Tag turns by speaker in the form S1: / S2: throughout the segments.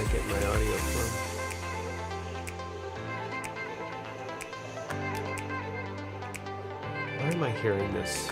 S1: I get my audio from? Why am I hearing this?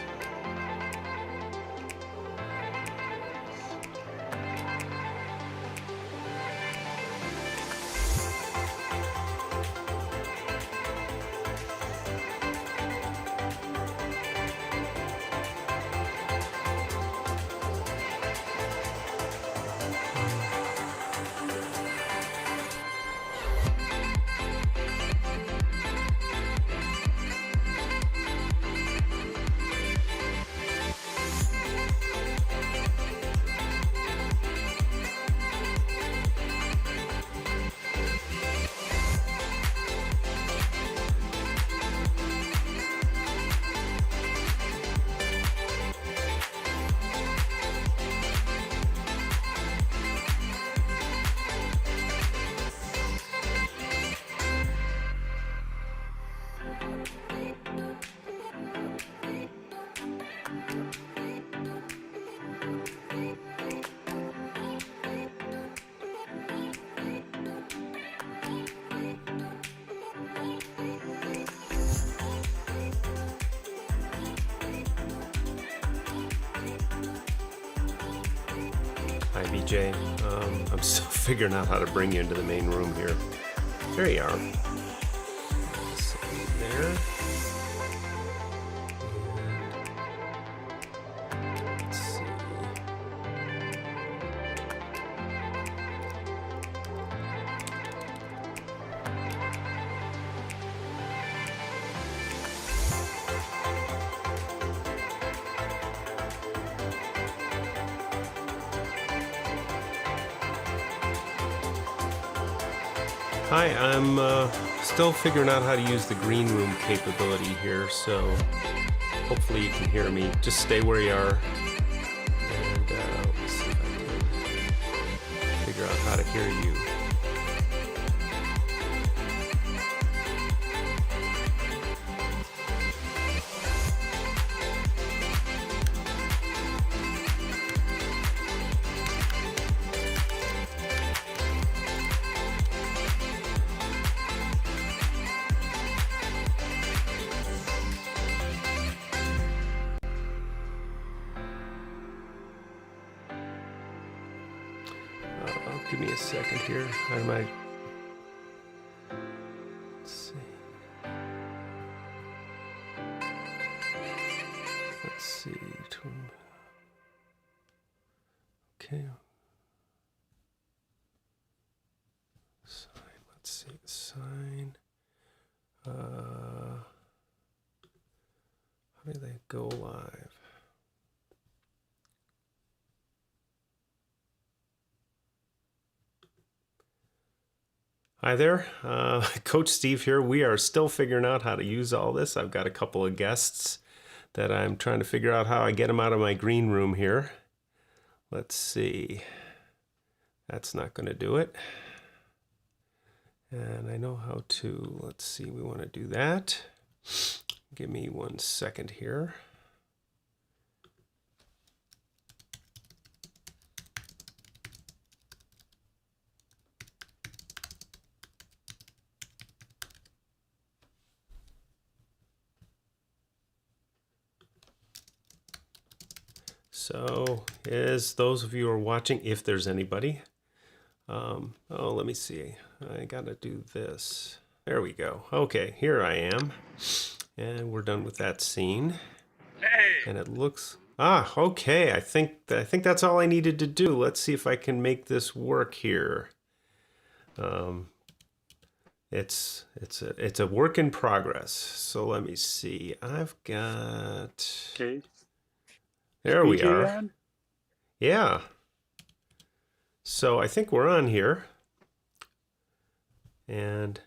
S1: Hi, BJ. I'm still figuring out how to bring you into the main room here. There you are. There. Let's see. Hi, I'm still figuring out how to use the green room capability here, so hopefully you can hear me. Just stay where you are, and let's see if I can figure out how to hear you. Give me a second here. I might. Let's see. Let's see. Okay. Sign. Let's see. Sign. How do they go live? Hi there, Coach Steve here. We are still figuring out how to use all this. I've got a couple of guests that I'm trying to figure out how I get them out of my green room here. Let's see. That's not going to do it. And I know how to, let's see, we want to do that. Give me 1 second here. So, as those of you who are watching, if there's anybody, oh, let me see. I gotta do this. There we go. Okay, here I am, and we're done with that scene.
S2: Hey.
S1: And it looks okay. I think that's all I needed to do. Let's see if I can make this work here. It's a work in progress. So let me see. I've got.
S2: Okay.
S1: There we
S2: BJ
S1: are.
S2: on?
S1: Yeah. So I think we're on here. And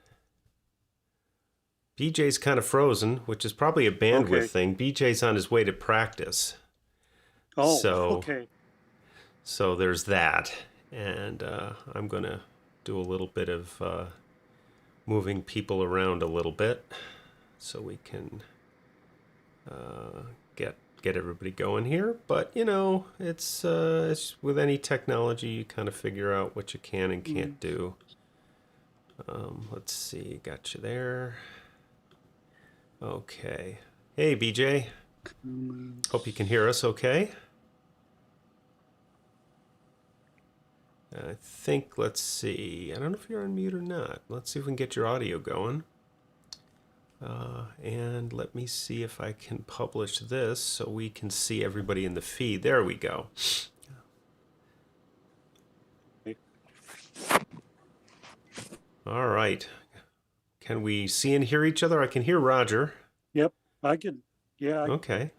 S1: BJ's kind of frozen, which is probably a bandwidth thing. BJ's on his way to practice.
S2: Oh,
S1: so,
S2: okay.
S1: So there's that. And I'm going to do a little bit of moving people around a little bit so we can get get everybody going here. But it's with any technology, you kind of figure out what you can and can't do. Let's see, got you there. Okay. Hey, BJ. Hope you can hear us okay. I think, let's see. I don't know if you're on mute or not. Let's see if we can get your audio going. And let me see if I can publish this so we can see everybody in the feed. There we go. All right. Can we see and hear each other? I can hear Roger.
S2: Yep, I can. Yeah,
S1: Okay.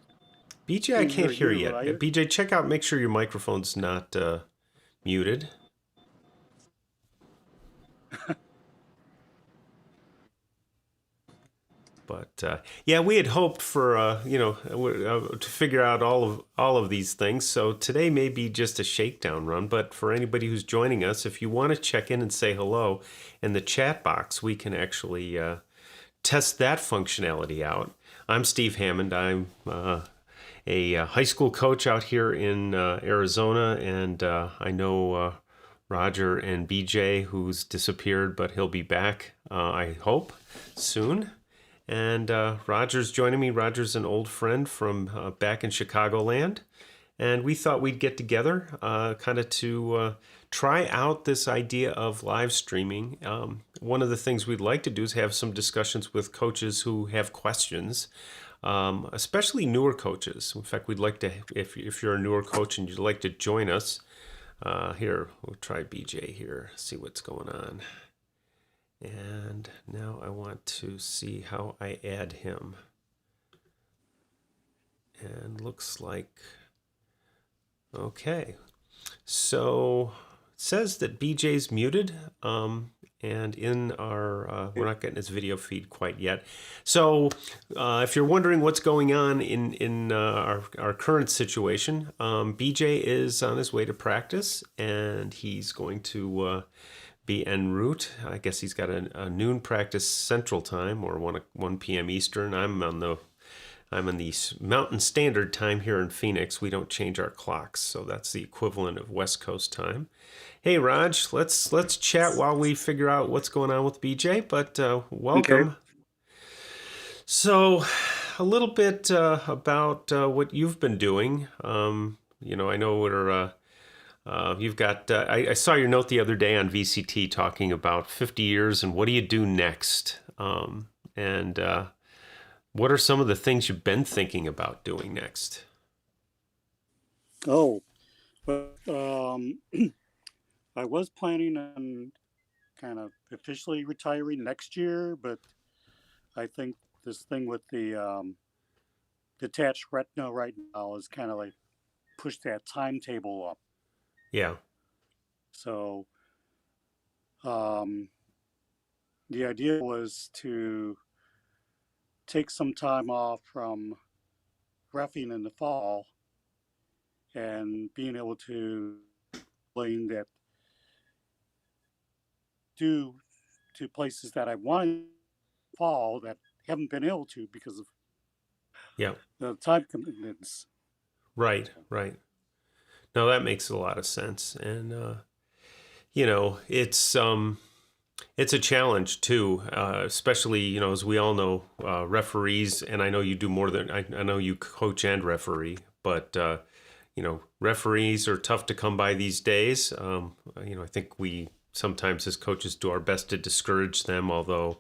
S1: BJ, I can't hear yet. BJ, check out, make sure your microphone's not muted. But yeah, we had hoped for to figure out all of these things. So today may be just a shakedown run. But for anybody who's joining us, if you want to check in and say hello in the chat box, we can actually test that functionality out. I'm Steve Hammond. I'm a high school coach out here in Arizona, and I know Roger and BJ, who's disappeared, but he'll be back, I hope, soon. And Roger's joining me. Roger's an old friend from back in Chicagoland. And we thought we'd get together kind of to try out this idea of live streaming. One of the things we'd like to do is have some discussions with coaches who have questions, especially newer coaches. In fact, we'd like to, if you're a newer coach and you'd like to join us, here, we'll try BJ here, see what's going on. And now I want to see how I add him. And looks like, okay. So it says that BJ's muted. And in our, we're not getting his video feed quite yet. So if you're wondering what's going on in our current situation, BJ is on his way to practice, and he's going to be en route. I guess he's got a noon practice Central Time, or 1 p.m. Eastern. I'm in the Mountain Standard Time here in Phoenix. We don't change our clocks, so that's the equivalent of West Coast time. Hey, Raj, let's chat while we figure out what's going on with BJ. But welcome. Okay. So, a little bit about what you've been doing. I know we're. You've got, I saw your note the other day on VCT talking about 50 years and what do you do next? And what are some of the things you've been thinking about doing next?
S2: Oh, but I was planning on kind of officially retiring next year, but I think this thing with the detached retina right now is kind of like push that timetable up.
S1: Yeah.
S2: So the idea was to take some time off from reffing in the fall and being able to explain that due to places that I wanted to fall that haven't been able to because of the time commitments.
S1: Right. No, that makes a lot of sense. And, it's a challenge too, especially, as we all know, referees, and I know you do more than, I know you coach and referee, but, referees are tough to come by these days. I think we sometimes as coaches do our best to discourage them, although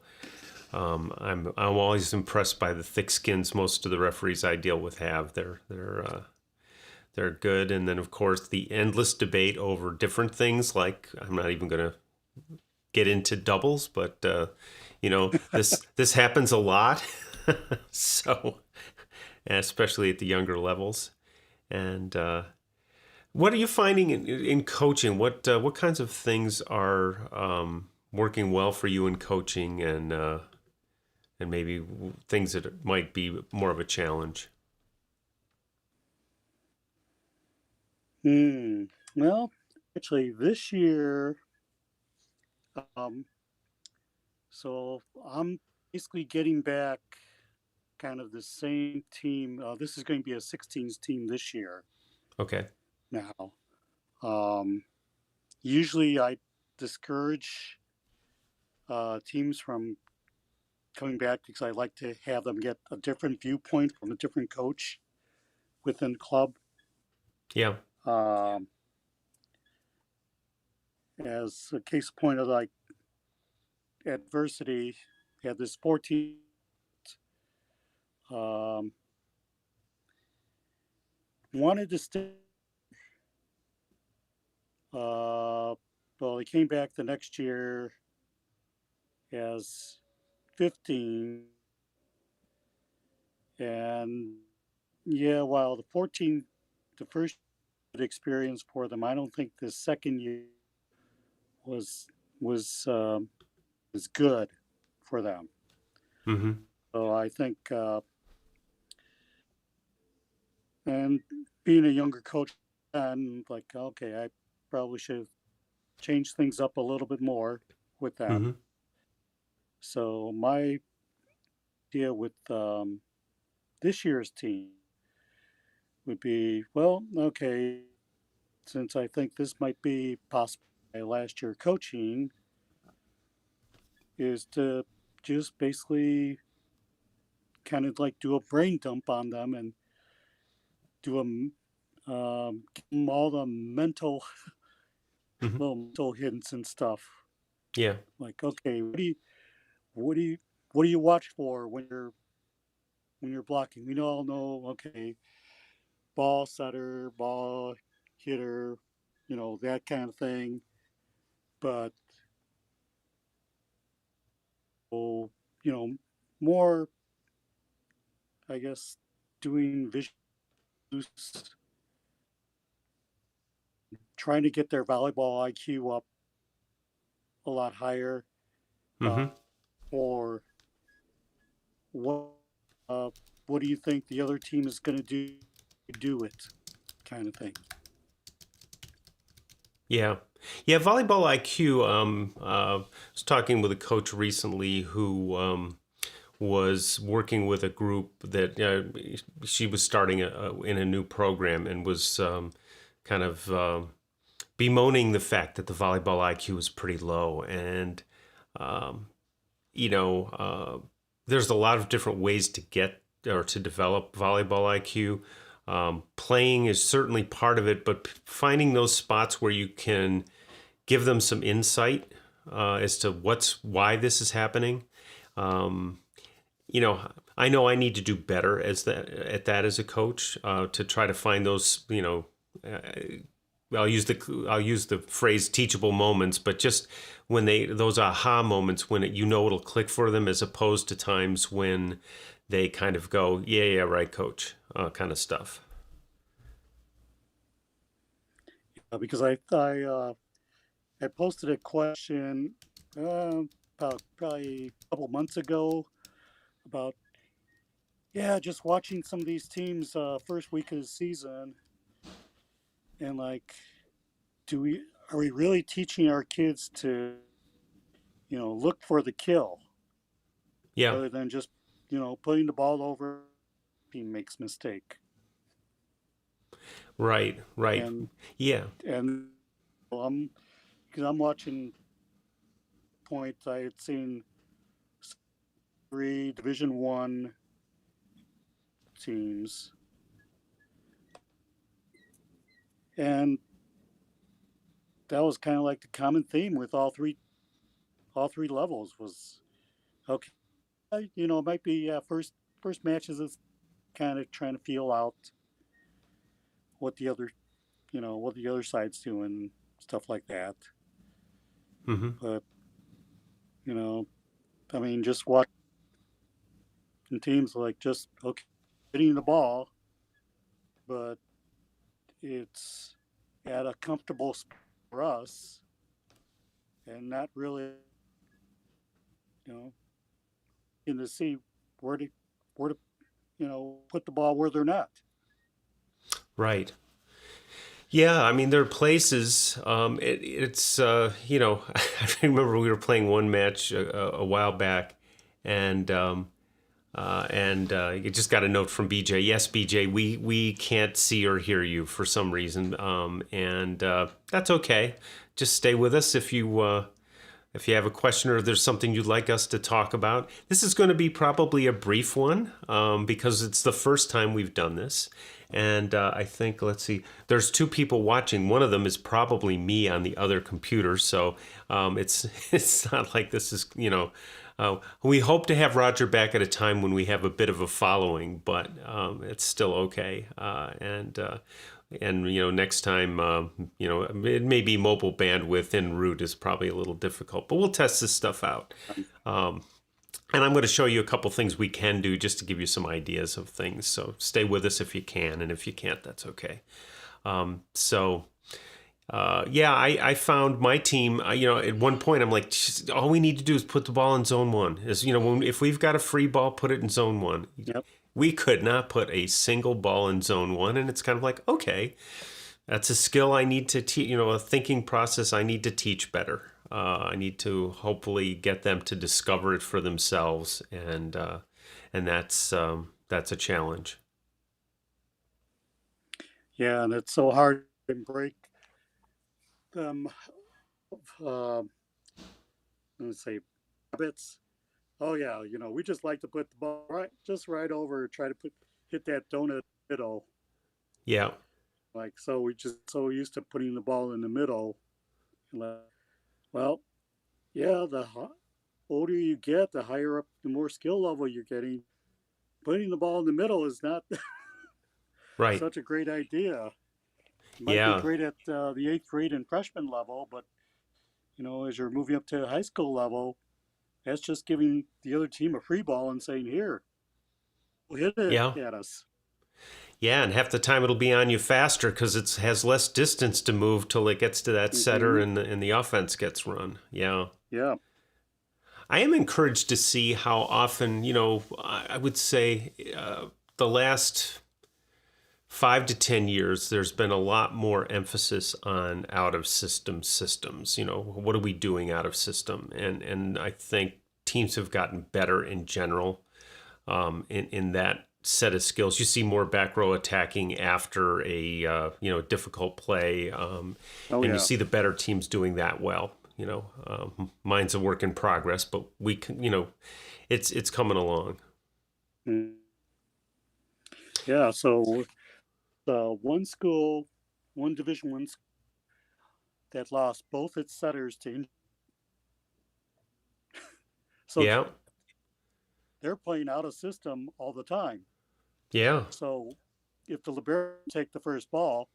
S1: I'm always impressed by the thick skins most of the referees I deal with have. They're good. And then, of course, the endless debate over different things, like I'm not even going to get into doubles, but, this happens a lot. So, especially at the younger levels. And what are you finding in coaching? What kinds of things are working well for you in coaching, and maybe things that might be more of a challenge?
S2: Well, actually, this year, so I'm basically getting back kind of the same team. This is going to be a 16s team this year
S1: Okay.
S2: now. Um, Usually I discourage teams from coming back because I like to have them get a different viewpoint from a different coach within the club.
S1: Yeah.
S2: Um, as a case point of like Adversity, had this 14 um, wanted to stay. Well, he came back the next year as 15, and yeah, while the 14, the first experience for them, I don't think the second year was was um, was good for them.
S1: Mm-hmm.
S2: So I think, and being a younger coach, I'm like, okay, I probably should have changed things up a little bit more with them.
S1: Mm-hmm.
S2: So my idea with this year's team would be, well, okay, since I think this might be possibly my last year coaching, is to just basically kind of like do a brain dump on them and do give them all the mental
S1: Mm-hmm.
S2: little mental hints and stuff.
S1: Yeah.
S2: Like, okay, what do you what do you watch for when you're blocking? We all know, okay, ball setter, ball hitter, that kind of thing. But oh, more, I guess, doing visual, trying to get their volleyball IQ up a lot higher, uh,
S1: Mm-hmm.
S2: or what uh, what do you think the other team is going to do it, kind of thing.
S1: Yeah. Yeah. Volleyball IQ. I was talking with a coach recently who was working with a group that she was starting in a new program and was kind of bemoaning the fact that the volleyball IQ was pretty low. And, um, there's a lot of different ways to get or to develop volleyball IQ. Playing is certainly part of it, but finding those spots where you can give them some insight as to why this is happening. Um, I know I need to do better at that as a coach to try to find those. Uh, I'll use the phrase teachable moments, but just when those aha moments when it'll click for them, as opposed to times when they kind of go, yeah, right, coach, kind of stuff.
S2: Because I posted a question about probably a couple months ago about, yeah, just watching some of these teams first week of the season, and like, are we really teaching our kids to look for the kill
S1: Yeah,
S2: rather than just putting the ball over team makes mistake.
S1: right,
S2: and
S1: yeah,
S2: and I'm because I'm watching points. I had seen 3 Division 1 teams, and that was kind of like the common theme with all three levels was, okay, it might be first matches is kind of trying to feel out what the other what the other side's doing, stuff like that.
S1: mm-hmm.
S2: But you know I mean, just watching teams like, just okay, hitting the ball, but it's at a comfortable spot for us, and not really, you know, in to see where to put the ball where they're not.
S1: Right. Yeah, I mean, there are places. It's I remember we were playing one match a while back, and And you just got a note from BJ. Yes, BJ, we can't see or hear you for some reason, and that's okay. Just stay with us if you have a question or there's something you'd like us to talk about. This is going to be probably a brief one because it's the first time we've done this. And I think, let's see, there's 2 people watching. One of them is probably me on the other computer. So it's not like this is, we hope to have Roger back at a time when we have a bit of a following, but it's still okay. And next time, it may be mobile bandwidth en route is probably a little difficult, but we'll test this stuff out. And I'm going to show you a couple things we can do just to give you some ideas of things. So stay with us if you can, and if you can't, that's okay. I found my team, at one point I'm like, all we need to do is put the ball in zone 1. If we've got a free ball, put it in zone 1.
S2: Yep.
S1: We could not put a single ball in zone 1. And it's kind of like, okay, that's a skill I need to teach, a thinking process I need to teach better. I need to hopefully get them to discover it for themselves. And that's a challenge.
S2: Yeah, and it's so hard to break them. Let's say habits. Oh yeah, we just like to put the ball right over, try to hit that donut middle.
S1: Yeah.
S2: Like, so we just so used to putting the ball in the middle. Well, yeah, the older you get, the higher up, the more skill level you're getting. Putting the ball in the middle is not
S1: right.
S2: such a great idea. It might be great at the 8th grade and freshman level, but as you're moving up to high school level, that's just giving the other team a free ball and saying, "Here, hit it at us."
S1: Yeah, and half the time it'll be on you faster because it has less distance to move till it gets to that setter and the offense gets run. Yeah.
S2: Yeah.
S1: I am encouraged to see how often, I would say the last 5 to 10 years, there's been a lot more emphasis on out-of-system systems. What are we doing out of system? And I think teams have gotten better in general in that set of skills. You see more back row attacking after a difficult play, and you see the better teams doing that well. Mine's a work in progress, but we can, it's coming along.
S2: Yeah. So one school, one Division I school that lost both its setters to injury. So they're playing out of system all the time.
S1: Yeah.
S2: So if the libero take the first ball,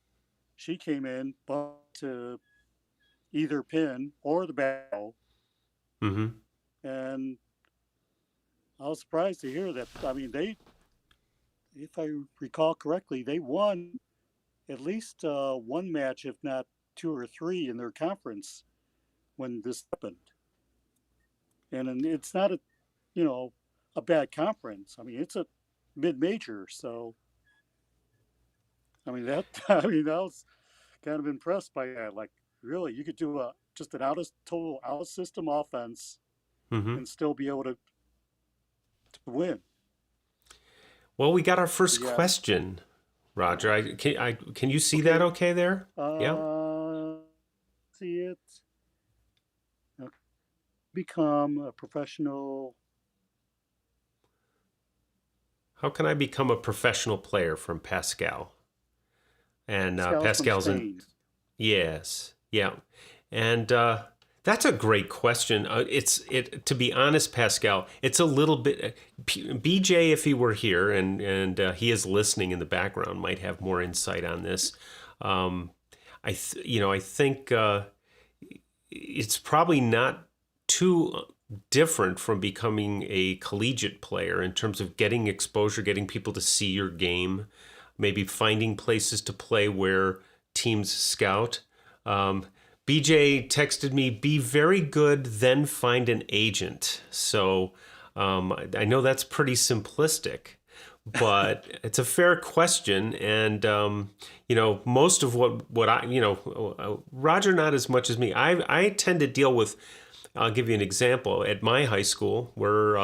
S2: she came in to either pin or the barrel.
S1: Mm-hmm.
S2: And I was surprised to hear that. I mean, if I recall correctly, they won at least one match, if not 2 or 3 in their conference when this happened. And it's not a bad conference. I mean, it's a mid-major, so I was kind of impressed by that. Like, really, you could do just an total out of system offense and still be able to win.
S1: Well, we got our first question, Roger. Can you see that okay there?
S2: See it. Become a professional.
S1: How can I become a professional player from Pascal? And Pascal's in. Yes. Yeah. And that's a great question. To be honest, Pascal, it's a little bit. BJ, if he were here and he is listening in the background, might have more insight on this. I think it's probably not too different from becoming a collegiate player in terms of getting exposure, getting people to see your game, maybe finding places to play where teams scout. BJ texted me, be very good, then find an agent. So I know that's pretty simplistic, but it's a fair question. And, most of what I, Roger, not as much as me, I tend to deal with I'll give you an example. At my high school, where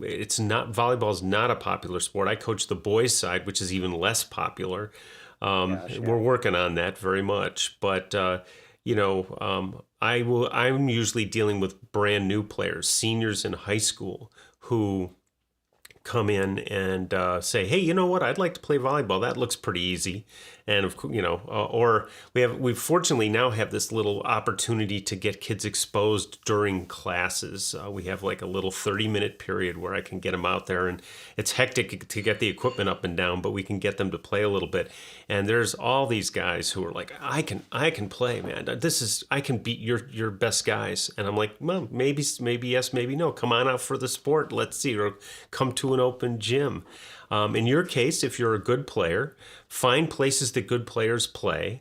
S1: it's not volleyball is not a popular sport. I coach the boys' side, which is even less popular.
S2: Gosh,
S1: We're
S2: yeah.
S1: working on that very much, but I'm usually dealing with brand new players, seniors in high school, who come in and say, "Hey, you know what? I'd like to play volleyball. That looks pretty easy." And or we fortunately now have this little opportunity to get kids exposed during classes. We have like a little 30-minute period where I can get them out there, and it's hectic to get the equipment up and down, but we can get them to play a little bit. And there's all these guys who are like, I can play, man. I can beat your best guys." And I'm like, well, maybe yes, maybe no. Come on out for the sport. Let's see, or come to an open gym. In your case, if you're a good player, find places that good players play.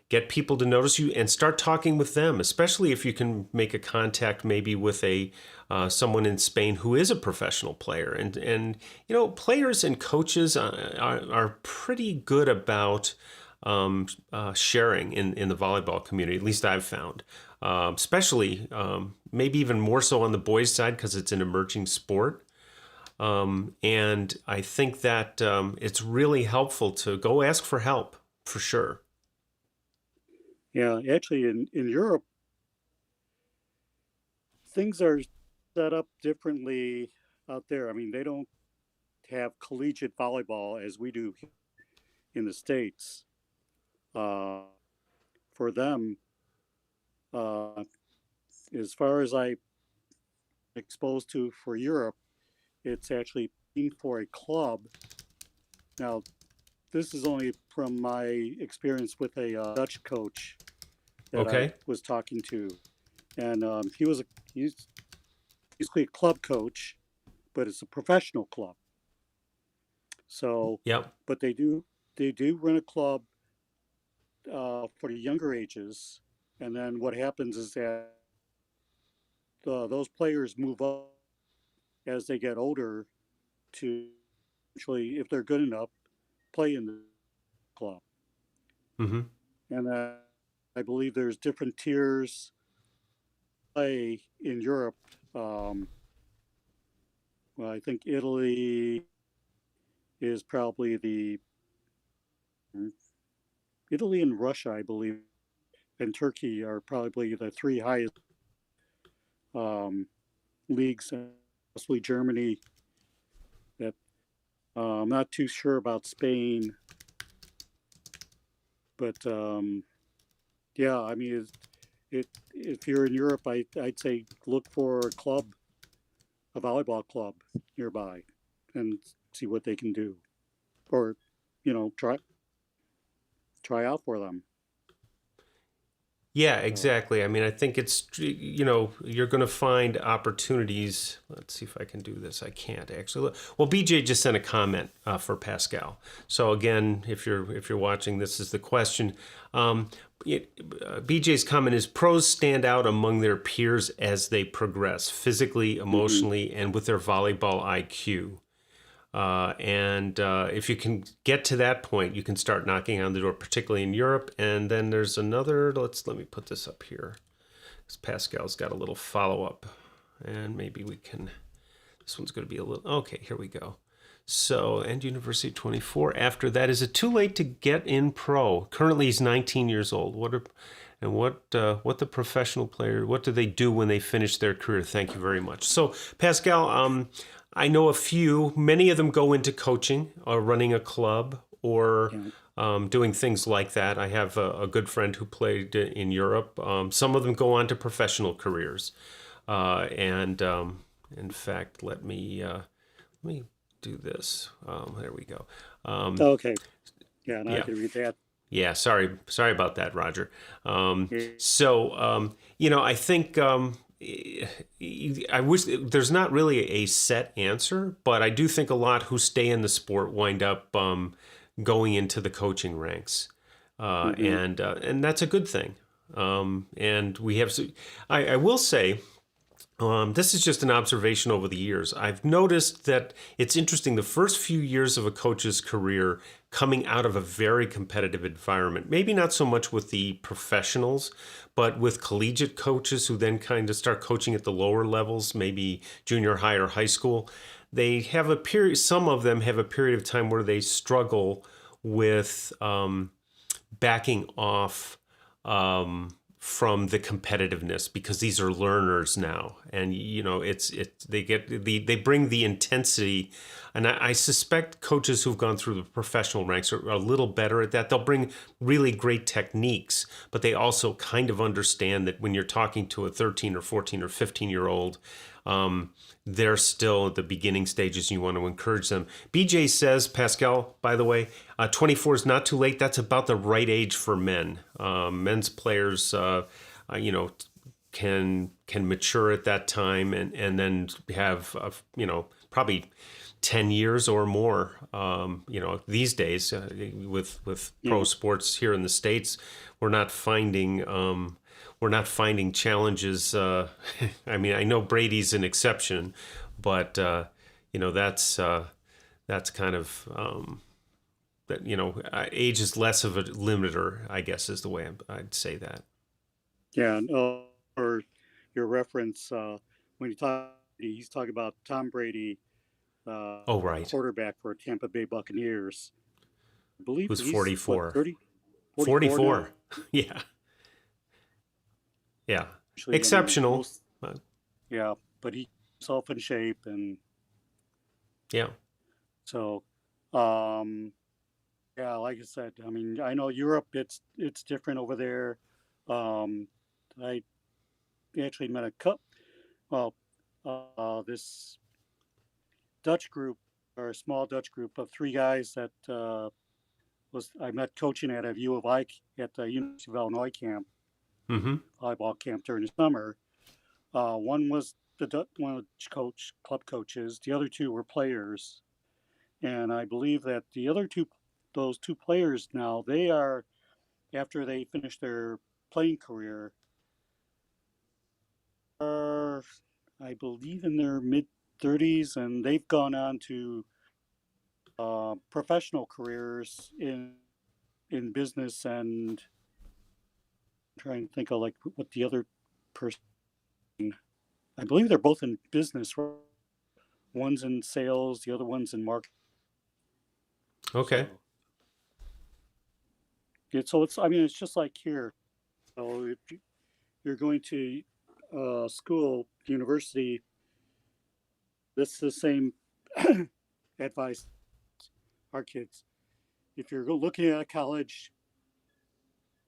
S1: Get people to notice you and start talking with them, especially if you can make a contact maybe with someone in Spain who is a professional player. And players and coaches are pretty good about sharing in the volleyball community. At least I've found, especially maybe even more so on the boys' side because it's an emerging sport. And I think that it's really helpful to go ask for help, for sure.
S2: Yeah, actually, in Europe, things are set up differently out there. I mean, they don't have collegiate volleyball as we do in the States. For them, uh, as far as I exposed to for Europe, it's actually for a club. Now, this is only from my experience with a Dutch coach that I
S1: Okay.
S2: was talking to, and he's basically a club coach, but it's a professional club. So,
S1: Yep.
S2: but they do run a club for the younger ages, and then what happens is that those players move up as they get older to actually, if they're good enough, play in the club.
S1: Mm-hmm.
S2: And I believe there's different tiers play in Europe. Well, I think is probably Italy and Russia, I believe, and Turkey are probably the three highest um, leagues. Mostly Germany. That I'm not too sure about Spain, but yeah, I mean, if you're in Europe, I'd say look for a volleyball club nearby, and see what they can do, or try out for them.
S1: Yeah,
S2: So
S1: exactly. I mean, I think you're going to find opportunities. Let's see if I can do this. I can't actually. Well, BJ just sent a comment for Pascal. So again, if you're watching, this is the question. BJ's comment is pros stand out among their peers as they progress physically,
S2: hmm
S1: emotionally, and with their volleyball IQ. And if you can get to that point, you can start knocking on the door, particularly in Europe. And then there's another, let me put this up here. Pascal's got a little follow-up. And maybe this one's going to be a little, okay, here we go. So, and University 24. After that, is it too late to get in pro? Currently, he's 19 years old. What the professional player, what do they do when they finish their career? Thank you very much. So, Pascal, I know a few. Many of them go into coaching or running a club or
S2: yeah,
S1: doing things like that. I have a good friend who played in Europe. Some of them go on to professional careers. And in fact, let me do this. There we go.
S2: okay, yeah, and I
S1: Yeah.
S2: can read that.
S1: Yeah, sorry about that, Roger.
S2: Yeah.
S1: I think I wish there's not really a set answer, but I do think a lot who stay in the sport wind up going into the coaching ranks,
S2: hmm
S1: and that's a good thing. And we have, I will say. This is just an observation over the years. I've noticed that it's interesting the first few years of a coach's career coming out of a very competitive environment, maybe not so much with the professionals, But with collegiate coaches who then kind of start coaching at the lower levels, maybe junior high or high school, they have a period, some of them have a period of time where they struggle with backing off from the competitiveness, because these are learners now, and they bring the intensity, and I suspect coaches who've gone through the professional ranks are a little better at that. They'll bring really great techniques, but they also kind of understand that when you're talking to a 13 or 14 or 15-year-old, they're still at the beginning stages. You want to encourage them. BJ says, Pascal, by the way, 24 is not too late. That's about the right age for men. Men's players, can mature at that time and then have, probably 10 years or more. These days with pro sports here in the States, we're not finding challenges. I mean, I know Brady's an exception, but that's kind of age is less of a limiter, I guess, is the way I'd say that.
S2: Yeah, and for your reference, when he's talking about Tom Brady,
S1: Oh, right.
S2: quarterback for Tampa Bay Buccaneers. I believe
S1: Who's
S2: he's
S1: 44?
S2: what, 30?
S1: 44.
S2: Now?
S1: Yeah. Yeah.
S2: Actually,
S1: Exceptional.
S2: Yeah, but he's himself in shape, and
S1: Yeah.
S2: so yeah, like I said, I mean, I know Europe, it's different over there. I actually met this Dutch group, or a small Dutch group of three guys that I met coaching at a U of I at the University of Illinois camp, volleyball camp during the summer. One was one of the club coaches. The other two were players, and I believe that those two players now, they are, after they finish their playing career, are, I believe, in their mid 30s, and they've gone on to professional careers in business, and I'm trying to think of like what the other person. I believe they're both in business. One's in sales, the other one's in marketing.
S1: Okay.
S2: So it's, I mean, it's just like here. So if you're going to school, university, this is the same advice our kids. If you're looking at a college,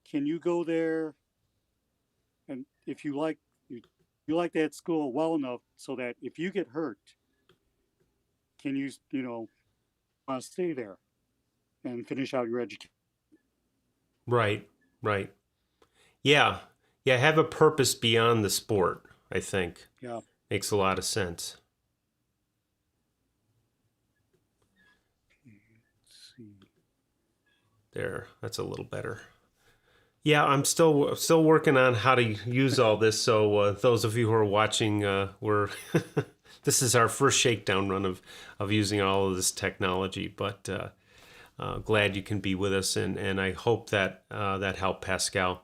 S2: can you go there? And if you like that school well enough so that if you get hurt, can you want to stay there and finish out your education?
S1: Right. Right. Yeah. Yeah. Have a purpose beyond the sport, I think.
S2: Yeah.
S1: Makes a lot of sense.
S2: Let's see.
S1: There. That's a little better. Yeah, I'm still working on how to use all this. So those of you who are watching, we're this is our first shakedown run of using all of this technology. But glad you can be with us, and I hope that that helped, Pascal.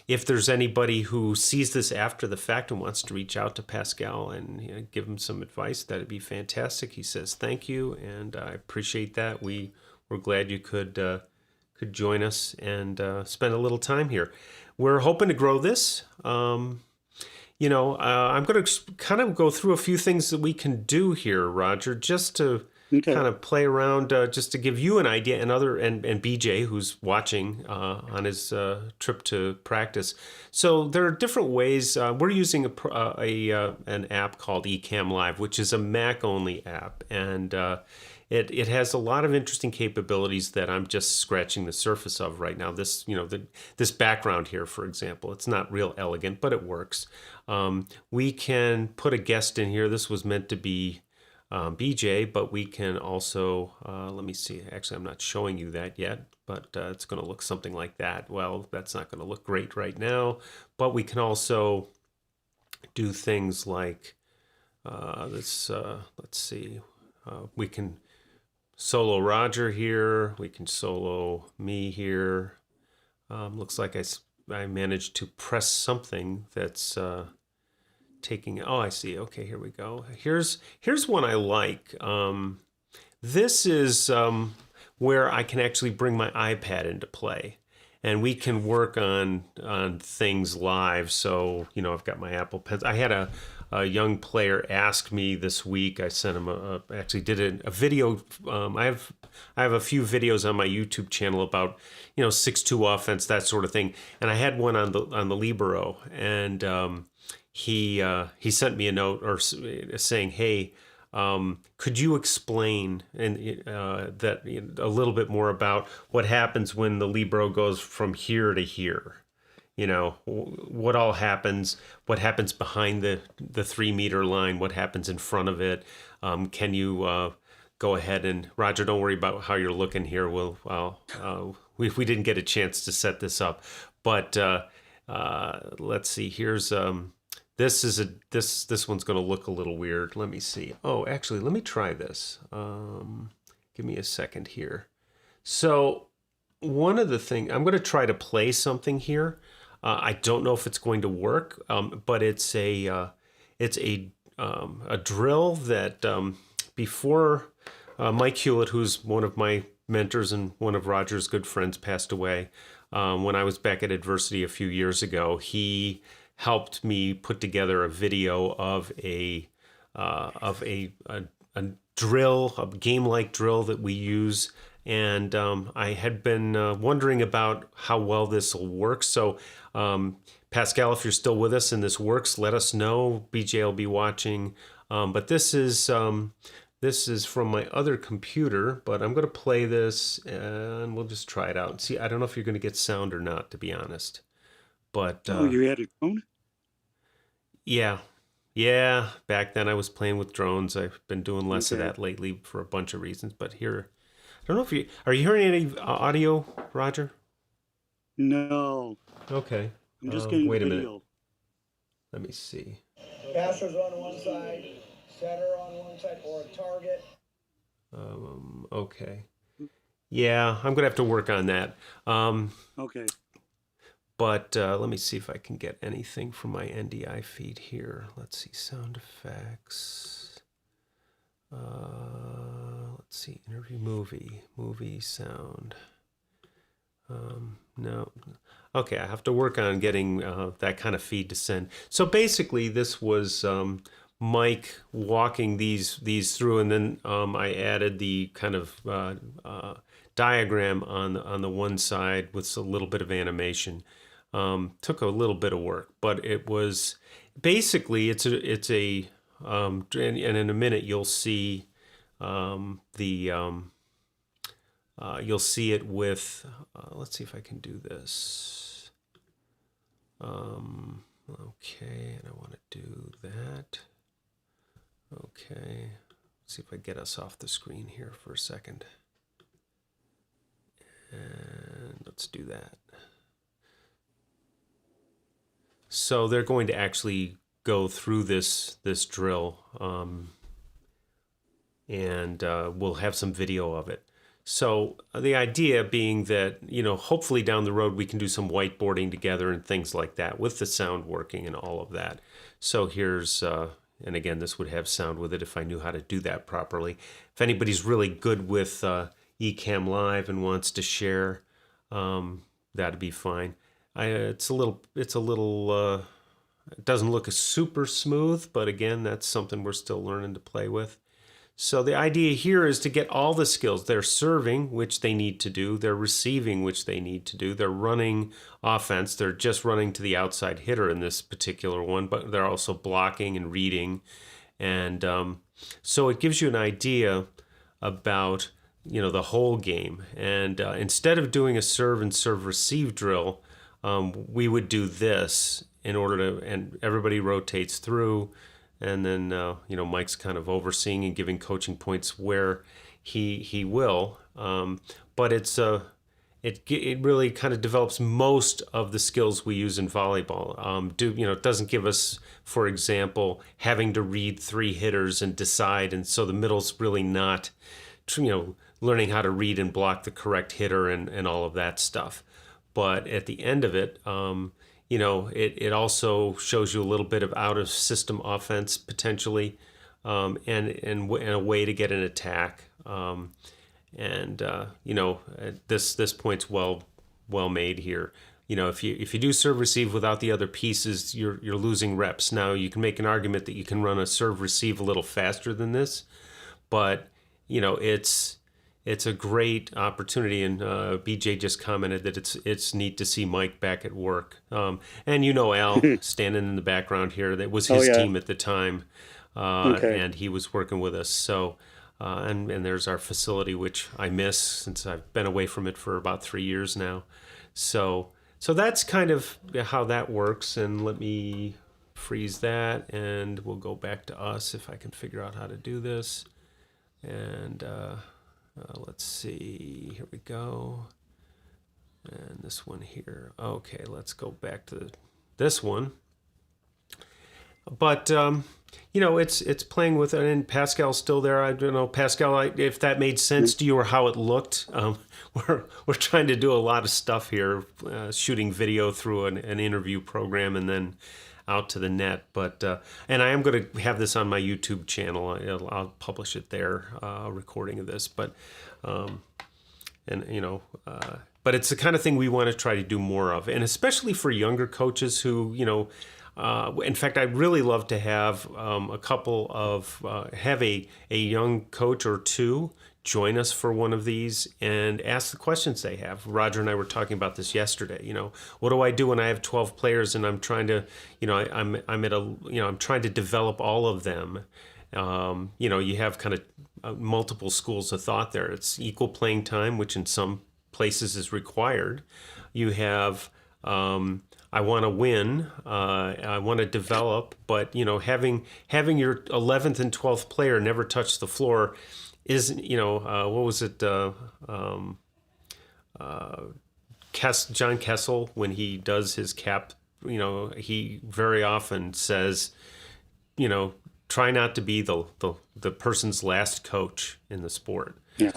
S1: If there's anybody who sees this after the fact and wants to reach out to Pascal and give him some advice, that'd be fantastic. He says thank you, and I appreciate that. We're glad you could join us and spend a little time here. We're hoping to grow this. I'm going to kind of go through a few things that we can do here, Roger, just to kind of play around, just to give you an idea, and BJ, who's watching on his trip to practice. So there are different ways. We're using an app called Ecamm Live, which is a Mac-only app, and it has a lot of interesting capabilities that I'm just scratching the surface of right now. This, this background here, for example, it's not real elegant, but it works. We can put a guest in here. This was meant to be BJ, but we can also, let me see. Actually, I'm not showing you that yet, but it's going to look something like that. Well, that's not going to look great right now, but we can also do things like this. Let's see. We can solo Roger here. We can solo me here. Looks like I I managed to press something that's taking. Oh, I see. Okay, here we go. Here's one I like. This is where I can actually bring my iPad into play, and we can work on things live. So I've got my Apple Pencil. I had a young player ask me this week. I sent him actually did a video. I have a few videos on my YouTube channel about 6-2 offense, that sort of thing, and I had one on the libero, and he sent me a note or saying, "Hey, could you explain that a little bit more about what happens when the libero goes from here to here? What all happens? What happens behind the 3-meter line? What happens in front of it? Can you go ahead and Roger? Don't worry about how you're looking here. We didn't get a chance to set this up, but let's see. Here's this one's going to look a little weird. Let me see. Oh, actually, let me try this. Give me a second here. So one of the things, I'm going to try to play something here. I don't know if it's going to work, but it's a drill that before Mike Hewlett, who's one of my mentors and one of Roger's good friends, passed away. When I was back at Adversity a few years ago, he helped me put together a video of a drill, a game-like drill that we use. And I had been wondering about how well this will work. So Pascal, if you're still with us and this works, let us know. BJ will be watching. But this is from my other computer, but I'm going to play this and we'll just try it out. See, I don't know if you're going to get sound or not, to be honest. But
S2: you had a drone?
S1: Yeah. Back then I was playing with drones. I've been doing less of that lately for a bunch of reasons. But here, I don't know if are you hearing any audio, Roger?
S2: No.
S1: Okay.
S2: I'm just getting
S1: wait a
S2: video.
S1: minute. Let me see.
S3: Passers on one side, center on one side, or a target.
S1: Okay. Yeah, I'm gonna have to work on that.
S2: Okay.
S1: But let me see if I can get anything from my NDI feed here. Let's see, sound effects. Let's see, interview movie sound. No. Okay, I have to work on getting that kind of feed to send. So basically, this was Mike walking these through, and then I added the kind of diagram on the one side with a little bit of animation. Took a little bit of work, but it was basically it's a and in a minute you'll see you'll see it with let's see if I can do this. Okay, and I want to do that. Okay, let's see if I get us off the screen here for a second, and let's do that. So they're going to actually go through this drill, and we'll have some video of it. So the idea being that, hopefully down the road we can do some whiteboarding together and things like that with the sound working and all of that. So here's, and again, this would have sound with it if I knew how to do that properly. If anybody's really good with Ecamm Live and wants to share, that'd be fine. It doesn't look super smooth, but again, that's something we're still learning to play with. So the idea here is to get all the skills. They're serving, which they need to do. They're receiving, which they need to do. They're running offense. They're just running to the outside hitter in this particular one, but they're also blocking and reading. And so it gives you an idea about, the whole game. And instead of doing a serve and serve receive drill, we would do this in order to, and everybody rotates through, and then Mike's kind of overseeing and giving coaching points where he will. But it really kind of develops most of the skills we use in volleyball. It doesn't give us, for example, having to read 3 hitters and decide, and so the middle's really not, learning how to read and block the correct hitter and all of that stuff. but at the end of it, it also shows you a little bit of out of system offense potentially, and a way to get an attack. This point's well made here. If you do serve receive without the other pieces, you're losing reps. Now you can make an argument that you can run a serve receive a little faster than this, but it's a great opportunity. And BJ just commented that it's neat to see Mike back at work. And Al standing in the background here, that was his team at the time, and he was working with us. So. And there's our facility, which I miss since I've been away from it for about 3 years now. So that's kind of how that works. And let me freeze that, and we'll go back to us if I can figure out how to do this. And let's see, here we go. And this one here. Okay, let's go back to this one. But it's playing with, and Pascal's still there. I don't know, Pascal, if that made sense to you or how it looked. We're trying to do a lot of stuff here, shooting video through an interview program and then out to the net. But and I am going to have this on my YouTube channel. I'll publish it there, a recording of this. But but it's the kind of thing we want to try to do more of, and especially for younger coaches who in fact, I'd really love to have a couple of have a young coach or two join us for one of these and ask the questions they have. Roger and I were talking about this yesterday. What do I do when I have 12 players and I'm trying to, I'm trying to develop all of them. You have kind of multiple schools of thought there. It's equal playing time, which in some places is required. You have I want to win, I want to develop, but having your 11th and 12th player never touch the floor isn't, what was it? John Kessel, when he does his cap, he very often says, try not to be the person's last coach in the sport. Yeah.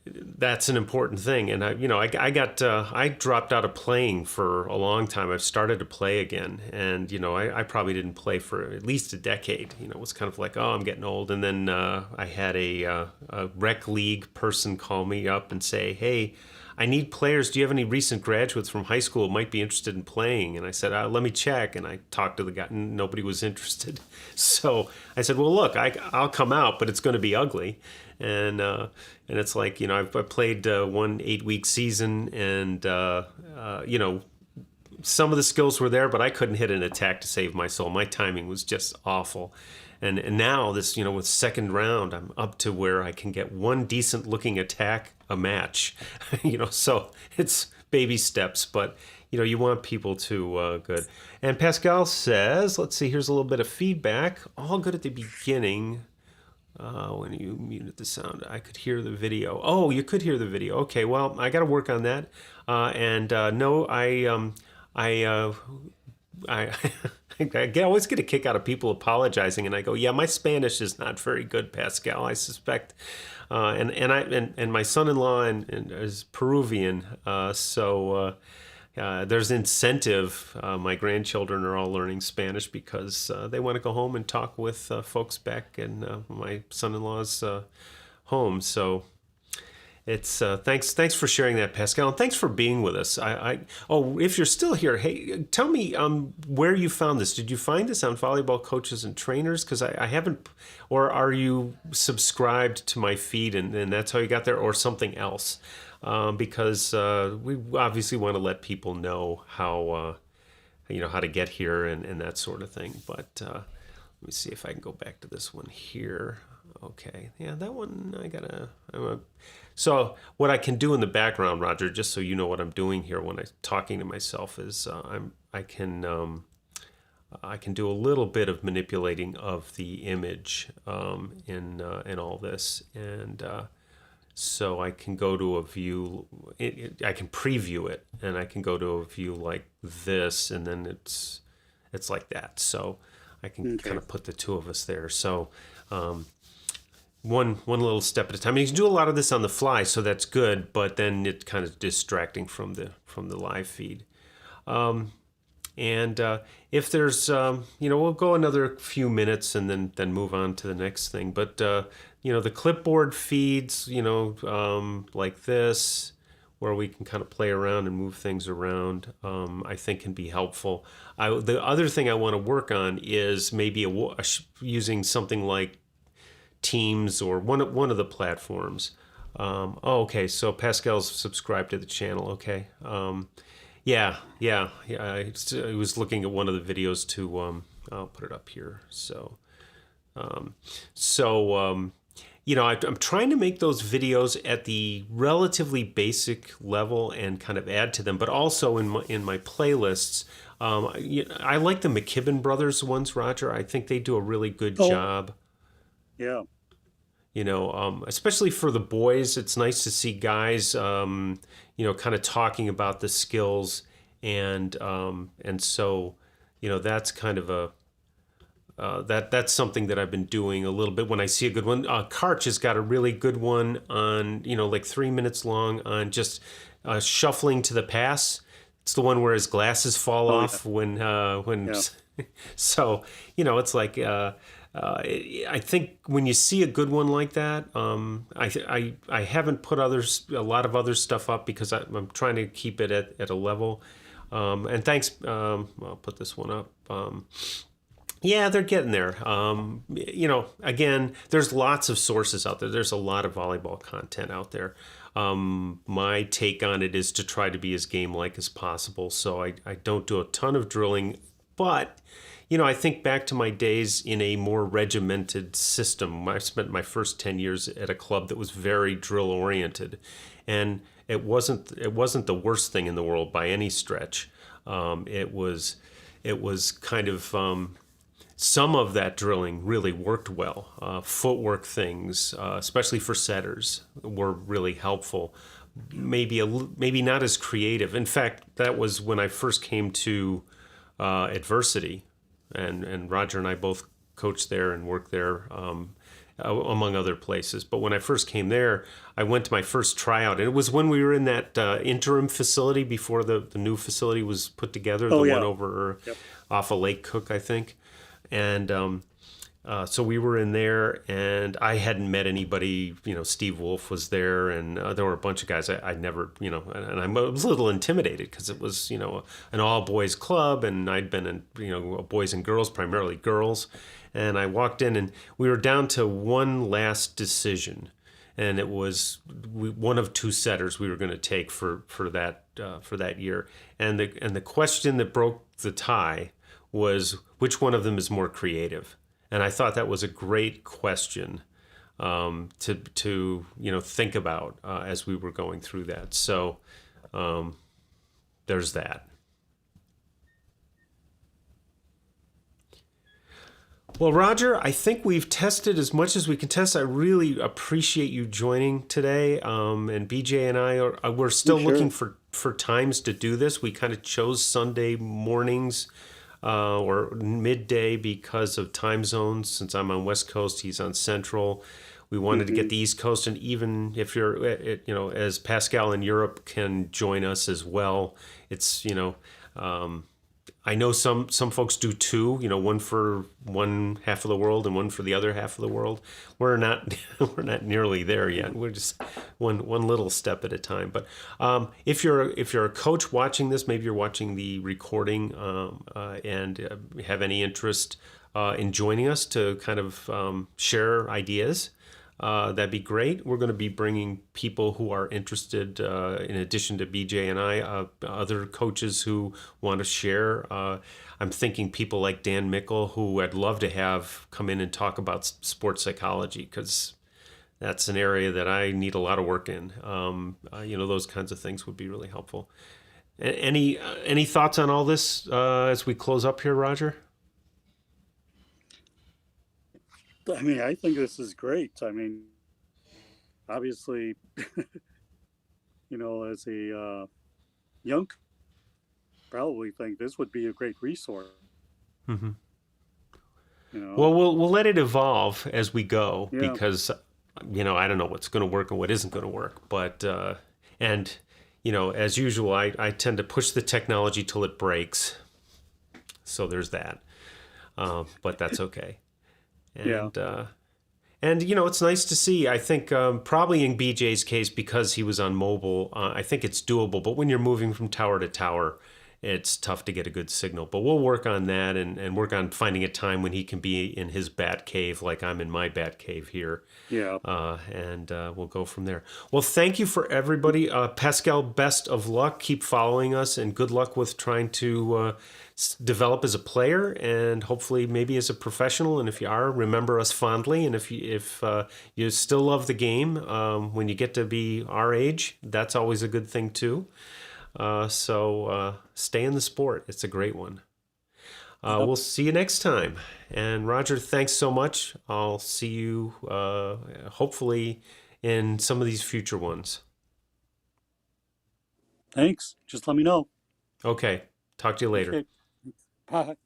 S1: That's an important thing. And I dropped out of playing for a long time. I've started to play again. And, I probably didn't play for at least a decade. It was kind of like, oh, I'm getting old. And then I had a rec league person call me up and say, hey, I need players. Do you have any recent graduates from high school who might be interested in playing? And I said, let me check. And I talked to the guy, and nobody was interested. So I said, well, look, I'll come out, but it's going to be ugly. And it's like, I played 1 8-week season, and some of the skills were there, but I couldn't hit an attack to save my soul. My timing was just awful. And now this, with second round, I'm up to where I can get one decent looking attack a match, so it's baby steps, but you want people to good. And Pascal says, let's see, here's a little bit of feedback. All good at the beginning. When you muted the sound, I could hear the video. Oh, you could hear the video. Okay, well, I got to work on that. No, I always get a kick out of people apologizing, and I go, yeah, my Spanish is not very good, Pascal. I suspect, and my son-in-law is Peruvian, so there's incentive. My grandchildren are all learning Spanish because they want to go home and talk with folks back in my son-in-law's home. So it's thanks for sharing that, Pascal, and thanks for being with us. If you're still here, hey, tell me where you found this. Did you find this on Volleyball Coaches and Trainers? Because I haven't, or are you subscribed to my feed and that's how you got there, or something else? Because we obviously want to let people know how to get here and that sort of thing. But let me see if I can go back to this one here. Okay, yeah, that one So what I can do in the background, Roger, just so you know what I'm doing here when I'm talking to myself, is I can do a little bit of manipulating of the image in all this, and so I can go to a view. I can preview it, and I can go to a view like this, and then it's like that. So I can kind of put the two of us there. So one little step at a time. And you can do a lot of this on the fly, so that's good. But then it's kind of distracting from the live feed. And if there's, we'll go another few minutes and then move on to the next thing. But the clipboard feeds, like this, where we can kind of play around and move things around, I think can be helpful. The other thing I want to work on is maybe using something like Teams or one of the platforms. Okay, so Pascal's subscribed to the channel. Okay. Yeah. I was looking at one of the videos to. I'll put it up here. I'm trying to make those videos at the relatively basic level and kind of add to them, but also in my playlists. I like the McKibben brothers ones, Roger. I think they do a really good job.
S2: Yeah.
S1: Especially for the boys, it's nice to see guys, kind of talking about the skills, and so, that's kind of that's something that I've been doing a little bit when I see a good one. Karch has got a really good one on, like 3 minutes long on just shuffling to the pass. It's the one where his glasses fall off when. Yeah. So, it's like. I think when you see a good one like that, I haven't put a lot of other stuff up because I'm trying to keep it at a level. And thanks, I'll put this one up. Yeah, they're getting there. Again, there's lots of sources out there. There's a lot of volleyball content out there. My take on it is to try to be as game-like as possible. So I don't do a ton of drilling, but I think back to my days in a more regimented system. I spent my first 10 years at a club that was very drill oriented, and it wasn't the worst thing in the world by any stretch. It was kind of some of that drilling really worked well. Footwork things, especially for setters, were really helpful. Maybe not as creative. In fact, that was when I first came to Adversity. And Roger and I both coached there and worked there, among other places. But when I first came there, I went to my first tryout. And it was when we were in that interim facility before the new facility was put together, one over off of Lake Cook, I think. And so we were in there, and I hadn't met anybody. Steve Wolf was there, and there were a bunch of guys I never, and I was a little intimidated because it was, an all-boys club, and I'd been in, boys and girls, primarily girls. And I walked in, and we were down to one last decision, and it was one of two setters we were going to take for that year. And the question that broke the tie was, which one of them is more creative? And I thought that was a great question to think about as we were going through that. So there's that. Well, Roger, I think we've tested as much as we can test. I really appreciate you joining today. And BJ and we're still looking for times to do this. We kind of chose Sunday mornings. Or midday because of time zones. Since I'm on West Coast, he's on Central. We wanted to get the East Coast, and even if you're, as Pascal in Europe can join us as well. It's, I know some folks do two, one for one half of the world and one for the other half of the world. We're not nearly there yet. We're just one little step at a time. But if you're a coach watching this, maybe you're watching the recording and have any interest in joining us to kind of share ideas. That'd be great. We're going to be bringing people who are interested, in addition to BJ and I, other coaches who want to share. I'm thinking people like Dan Mickle, who I'd love to have come in and talk about sports psychology, because that's an area that I need a lot of work in. Those kinds of things would be really helpful. Any thoughts on all this as we close up here, Roger?
S2: I mean, I think this is great. I mean, obviously, as a young, probably think this would be a great resource.
S1: Mm-hmm. Well, we'll let it evolve as we go, because I don't know what's going to work and what isn't going to work. But, and, as usual, I tend to push the technology till it breaks. So there's that. But that's okay.
S2: Yeah.
S1: And it's nice to see. I think probably in BJ's case, because he was on mobile, I think it's doable. But when you're moving from tower to tower, it's tough to get a good signal. But we'll work on that and work on finding a time when he can be in his bat cave like I'm in my bat cave here.
S2: Yeah.
S1: And we'll go from there. Well, thank you for everybody. Pascal, best of luck. Keep following us, and good luck with trying to develop as a player and hopefully maybe as a professional. And if you are, remember us fondly. And if you still love the game when you get to be our age, that's always a good thing too. So stay in the sport. It's a great one. We'll see you next time. And Roger, thanks so much. I'll see you hopefully in some of these future ones.
S2: Thanks. Just let me know.
S1: Okay. Talk to you later.
S2: Okay. Bye.